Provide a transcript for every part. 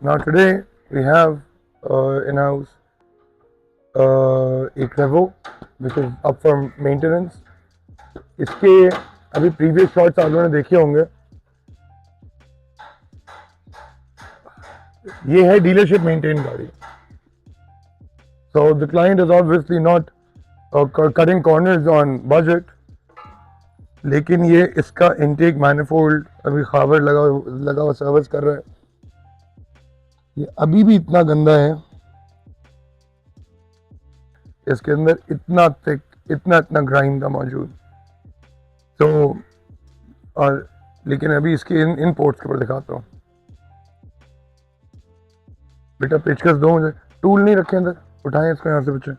Now today we have in house एक Revo which is up for maintenance. इसके अभी previous shots आप लोगों ने देखे होंगे. ये है dealership maintain गाड़ी. So the client is obviously not cutting corners on budget. लेकिन ये इसका intake manifold अभी खावर लगा हुआ सर्विस कर रहा है. ये अभी भी इतना गंदा है. इसके अंदर इतना थिक इतना ग्राइम था मौजूद. तो और लेकिन अभी इसके इन पोर्ट्स के ऊपर दिखाता हूँ. बेटा पेचकस दो मुझे. टूल नहीं रखे अंदर, उठाएं इसको यहाँ से बच्चे.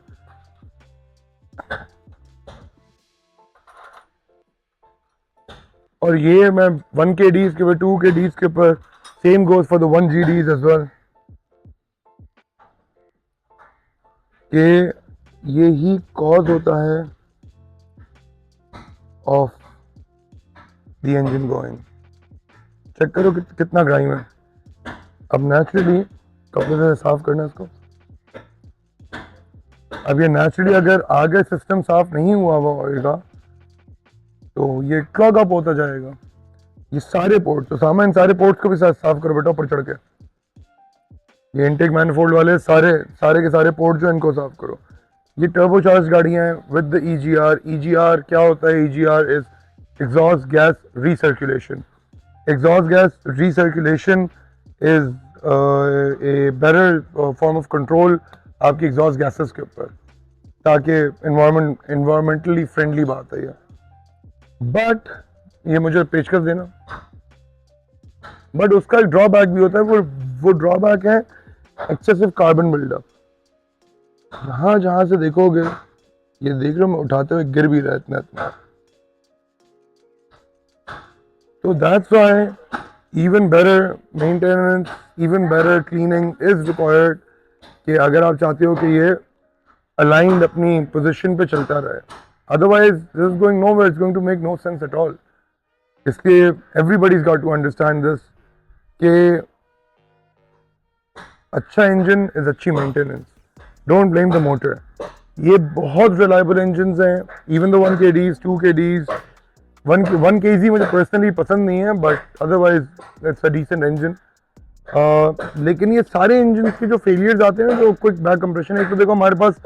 और ये मैं 1 kgs के ऊपर 2 kgs के ऊपर same goes for the 1 GDs as well. कि यही कॉज होता है of the engine going. Check करो कितना ग्राइम है. अब नेचुरली कपड़े से साफ करना इसको. अब ये नेचुरली अगर आगे सिस्टम साफ नहीं हुआ होगा तो ये क्लॉग अप होता जाएगा. ये सारे पोर्ट तो सामान सारे पोर्ट्स को भी साफ करो बेटा ऊपर चढ़ के. ये इनटेक मैनिफोल्ड वाले सारे के सारे पोर्ट जो इनको साफ करो. ये टर्बोचार्ज गाड़ियां हैं विद द ईजीआर. ईजीआर क्या होता है? EGR is exhaust gas recirculation. Exhaust gas recirculation is a better form of control आपकी एग्जॉस्ट गैसेस के ऊपर, ताकि इन्वायरमेंटली फ्रेंडली बात है ये. बट ये मुझे पेचकस देना. बट उसका एक ड्रॉबैक भी होता है. वो ड्रॉबैक है एक्सेसिव कार्बन बिल्डअप. जहां से देखोगे ये देख रहे हो मैं उठाते हुए गिर भी रहा है इतना. तो that's why even better maintenance, even better cleaning is required. कि अगर आप चाहते हो कि ये aligned अपनी position पे चलता रहे. Otherwise this is going nowhere. It's going to make no sense at all. इसलिए everybody's got to understand this कि अच्छा engine is अच्छी maintenance. Don't blame the motor. ये बहुत reliable engines हैं. Even the 1 kgs, 2 kgs, 1 kg मुझे personally पसंद नहीं है, but otherwise it's a decent engine. लेकिन ये सारे इंजन के जो फेलियर्स आते हैं जो क्विक बैक कंप्रेशन है. तो देखो हमारे पास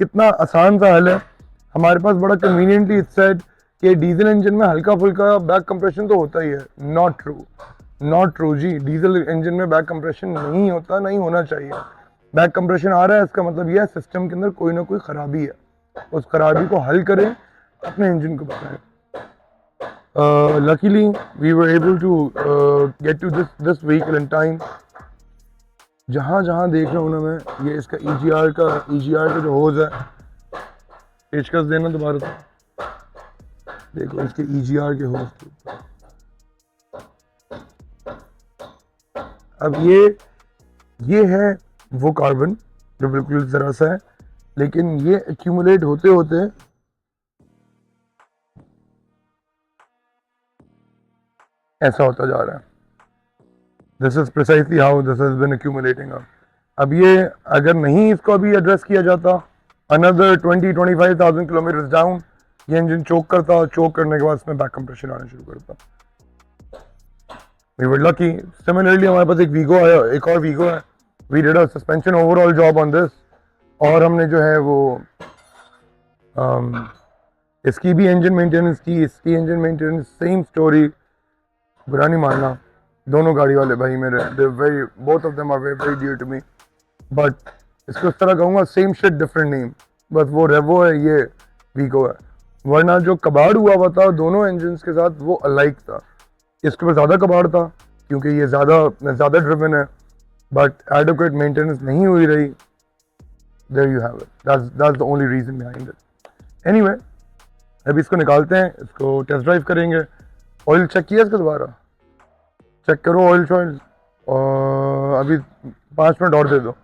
कितना आसान सा हल है. हमारे पास बड़ा कन्वीनियंटली इट्स सेड कि डीजल इंजन में हल्का फुल्का बैक कंप्रेशन तो होता ही है. नॉट ट्रू जी. डीजल इंजन में बैक कंप्रेशन नहीं होता, नहीं होना चाहिए. बैक कंप्रेशन आ रहा है इसका मतलब यह है सिस्टम के अंदर कोई ना कोई खराबी है. उस खराबी को हल करें, अपने इंजन को बताएं. Luckily we were able to get to this vehicle in time. जहाँ देख रहा हूँ ना मैं, ये इसका EGR का जो होज है. पेचकस देना दोबारा से. देखो इसके EGR के होज के ऊपर. अब ये है वो कार्बन जो बिल्कुल जरा सा है, लेकिन ये एक्यूमुलेट होते होते ऐसा होता जा रहा है. This is precisely how this has been accumulating up. अब ये अगर नहीं इसको अभी एड्रेस किया जाता, अनदर 20-25,000 किलोमीटर डाउन ये इंजन चोक करता. और चोक करने के बाद इसमें बैक कंप्रेशन आना शुरू करता. We were lucky. सिमिलरली हमारे पास एक वीगो आया, एक और वीगो है. We did a suspension overall job on this. और हमने जो है वो इसकी भी इंजन मेंटेनेंस की. इसकी इंजन मेंटेनेंस सेम स्टोरी. बुरा नहीं मानना, दोनों गाड़ी वाले भाई मेरे, both of them are very dear to me. But इसको इस तरह कहूँगा, सेम शिट डिफरेंट नेम. बस वो रेवो है, ये वीगो है. वरना जो कबाड़ हुआ था दोनों इंजन्स के साथ वो अलाइक था. इसके ऊपर ज़्यादा कबाड़ था क्योंकि ये ज़्यादा ड्रिवन है, बट एडिक्वेट मेंटेनेंस नहीं हुई रही. There you have it. That's the only reason behind it. Anyway, अभी इसको निकालते हैं, इसको टेस्ट ड्राइव करेंगे. ऑयल चेक किया इसका दोबारा? चेक करो ऑयल शॉयल. और अभी 5 मिनट और दे दो.